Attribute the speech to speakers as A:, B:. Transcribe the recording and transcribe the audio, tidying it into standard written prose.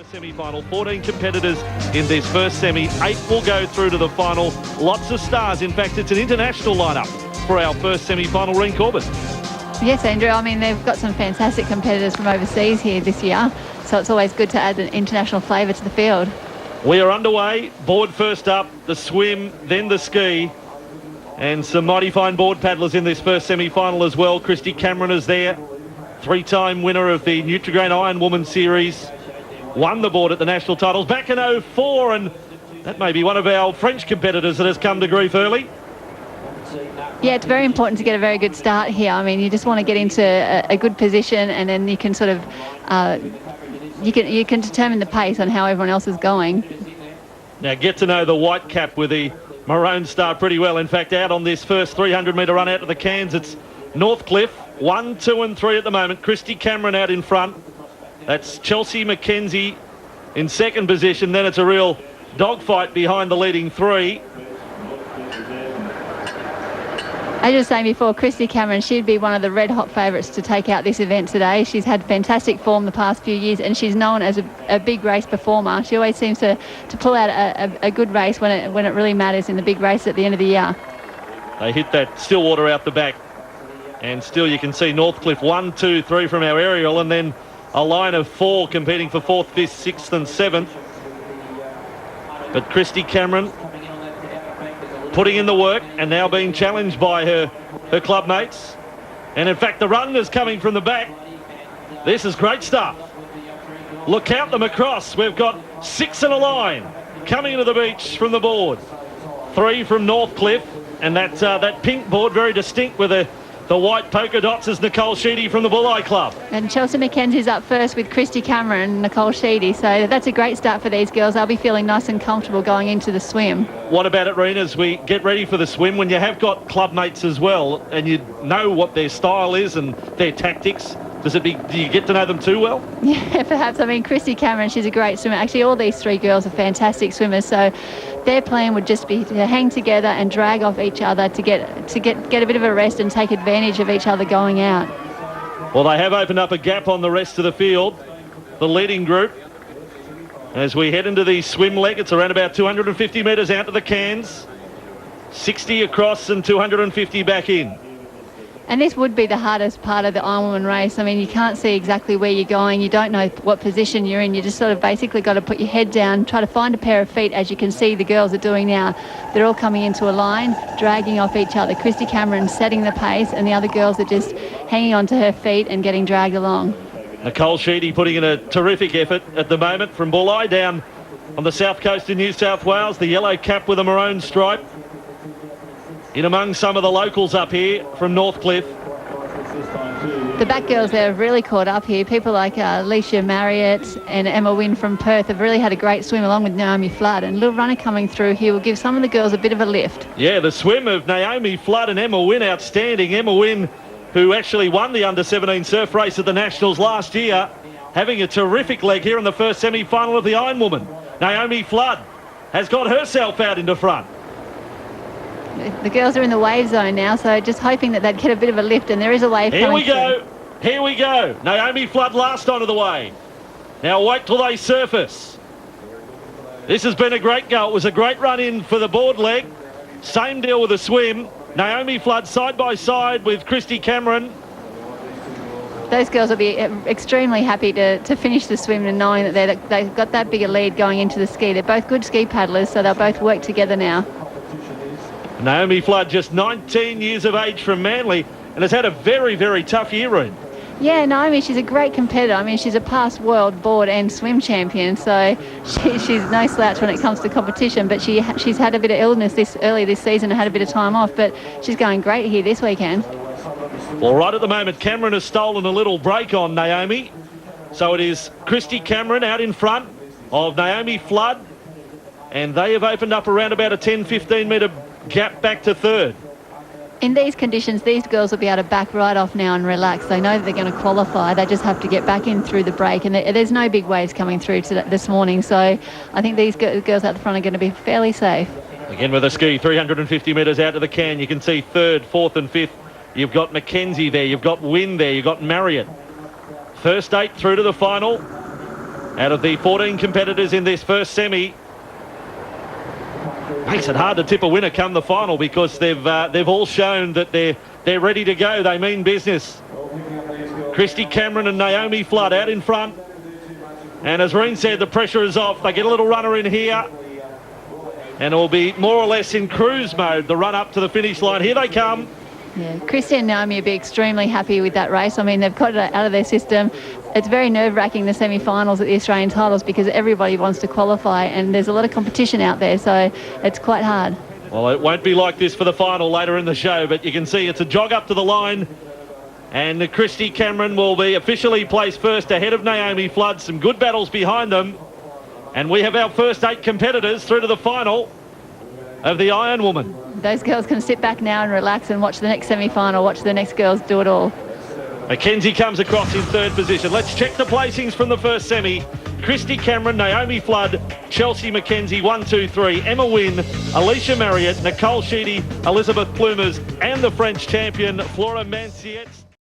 A: First semi-final, 14 competitors in this first semi. 8 will go through to the final. Lots of stars. In fact, it's an international lineup for our first semi-final. Reen Corbett.
B: Yes, Andrew. I mean, they've got some fantastic competitors from overseas here this year, so it's always good to add an international flavour to the field.
A: We are underway. Board first up, the swim, then the ski. And some mighty fine board paddlers in this first semi-final as well. Christy Cameron is there. 3-time winner of the Nutrigrain Ironwoman series. Won the board at the national titles back in 2004, and that may be one of our French competitors that has come to grief early.
B: Yeah, it's very important to get a very good start here. I mean, you just want to get into a good position, and then you can sort of you can determine the pace on how everyone else is going.
A: Now get to know the white cap with the maroon star pretty well. In fact, out on this first 300-metre run out to the cans, it's Northcliffe, 1, 2 and 3 at the moment. Christy Cameron out in front. That's Chelsea McKenzie in second position. Then it's a real dogfight behind the leading three.
B: As you were saying before, Christy Cameron, she'd be one of the red-hot favourites to take out this event today. She's had fantastic form the past few years, and she's known as a big race performer. She always seems to pull out a good race when it really matters in the big race at the end of the year.
A: They hit that Stillwater out the back, and still you can see Northcliffe 1, 2, 3 from our aerial, and then a line of 4 competing for 4th, 5th, 6th and 7th. But Christy Cameron putting in the work and now being challenged by her club mates. And in fact, the run is coming from the back. This is great stuff. Look out them across. We've got 6 in a line coming into the beach from the board. 3 from Northcliffe, and that pink board very distinct with the white polka dots is Nicole Sheedy from the Bulleye Club.
B: And Chelsea McKenzie's up first with Christy Cameron and Nicole Sheedy. So that's a great start for these girls. They'll be feeling nice and comfortable going into the swim.
A: What about it, Reen, as we get ready for the swim, when you have got club mates as well and you know what their style is and their tactics, do you get to know them too well?
B: Yeah, perhaps. I mean, Christy Cameron, she's a great swimmer. Actually, all these 3 girls are fantastic swimmers. So their plan would just be to hang together and drag off each other to get a bit of a rest and take advantage of each other going out.
A: Well, they have opened up a gap on the rest of the field, the leading group. As we head into the swim leg, it's around about 250 metres out to the cans, 60 across and 250 back in.
B: And this would be the hardest part of the Ironwoman race. I mean, you can't see exactly where you're going. You don't know what position you're in. You just sort of basically got to put your head down, try to find a pair of feet, as you can see the girls are doing now. They're all coming into a line, dragging off each other. Christy Cameron setting the pace, and the other girls are just hanging on to her feet and getting dragged along. Nicole
A: Sheedy putting in a terrific effort at the moment from Bulleye down on the south coast in New South Wales. The yellow cap with a maroon stripe. In among some of the locals up here from Northcliffe.
B: The back girls there have really caught up here. People like Alicia Marriott and Emma Wynn from Perth have really had a great swim along with Naomi Flood. And Little Runner coming through here will give some of the girls a bit of a lift.
A: Yeah, the swim of Naomi Flood and Emma Wynn outstanding. Emma Wynn, who actually won the under-17 surf race at the Nationals last year, having a terrific leg here in the first semi-final of the Ironwoman. Naomi Flood has got herself out into front.
B: The girls are in the wave zone now, so just hoping that they'd get a bit of a lift, and there is a wave coming through.
A: Here we go. Naomi Flood last onto the wave. Now wait till they surface. This has been a great go. It was a great run in for the board leg. Same deal with the swim. Naomi Flood side by side with Christy Cameron.
B: Those girls will be extremely happy to finish the swim and knowing that they've got that bigger lead going into the ski. They're both good ski paddlers, so they'll both work together now.
A: Naomi Flood, just 19 years of age from Manly, and has had a very, very tough year, Reen.
B: Yeah, Naomi, she's a great competitor. I mean, she's a past world board and swim champion, so she's no slouch when it comes to competition, but she's had a bit of illness early this season and had a bit of time off, but she's going great here this weekend.
A: Well, right at the moment, Cameron has stolen a little break on Naomi, so it is Christy Cameron out in front of Naomi Flood, and they have opened up around about a 10-15 metre gap back to third.
B: In these conditions, these girls will be able to back right off now and relax. They know that they're going to qualify. They just have to get back in through the break, and there's no big waves coming through this morning, so I think these girls out the front are going to be fairly safe.
A: Again with a ski, 350 metres out to the can. You can see 3rd, 4th and 5th. You've got McKenzie there, you've got Wynn there, you've got Marriott. First 8 through to the final. out of the 14 competitors in this first semi. Makes it hard to tip a winner come the final because they've all shown that they're ready to go. They mean business. Christy Cameron and Naomi Flood out in front. And as Reen said, the pressure is off. They get a little runner in here. And it will be more or less in cruise mode, the run up to the finish line. Here they come.
B: Yeah, Christy and Naomi will be extremely happy with that race. I mean, they've got it out of their system. It's very nerve-wracking, the semi-finals at the Australian titles, because everybody wants to qualify and there's a lot of competition out there, so it's quite hard.
A: Well, it won't be like this for the final later in the show, but you can see it's a jog up to the line. And Christy Cameron will be officially placed first ahead of Naomi Flood. Some good battles behind them. And we have our first 8 competitors through to the final of the Ironwoman.
B: Those girls can sit back now and relax and watch the next semi-final, watch the next girls do it all.
A: Mackenzie comes across in third position. Let's check the placings from the first semi. Christy Cameron, Naomi Flood, Chelsea Mackenzie, 1, 2, 3, Emma Wynn, Alicia Marriott, Nicole Sheedy, Elizabeth Plumers, and the French champion, Flora Manciette.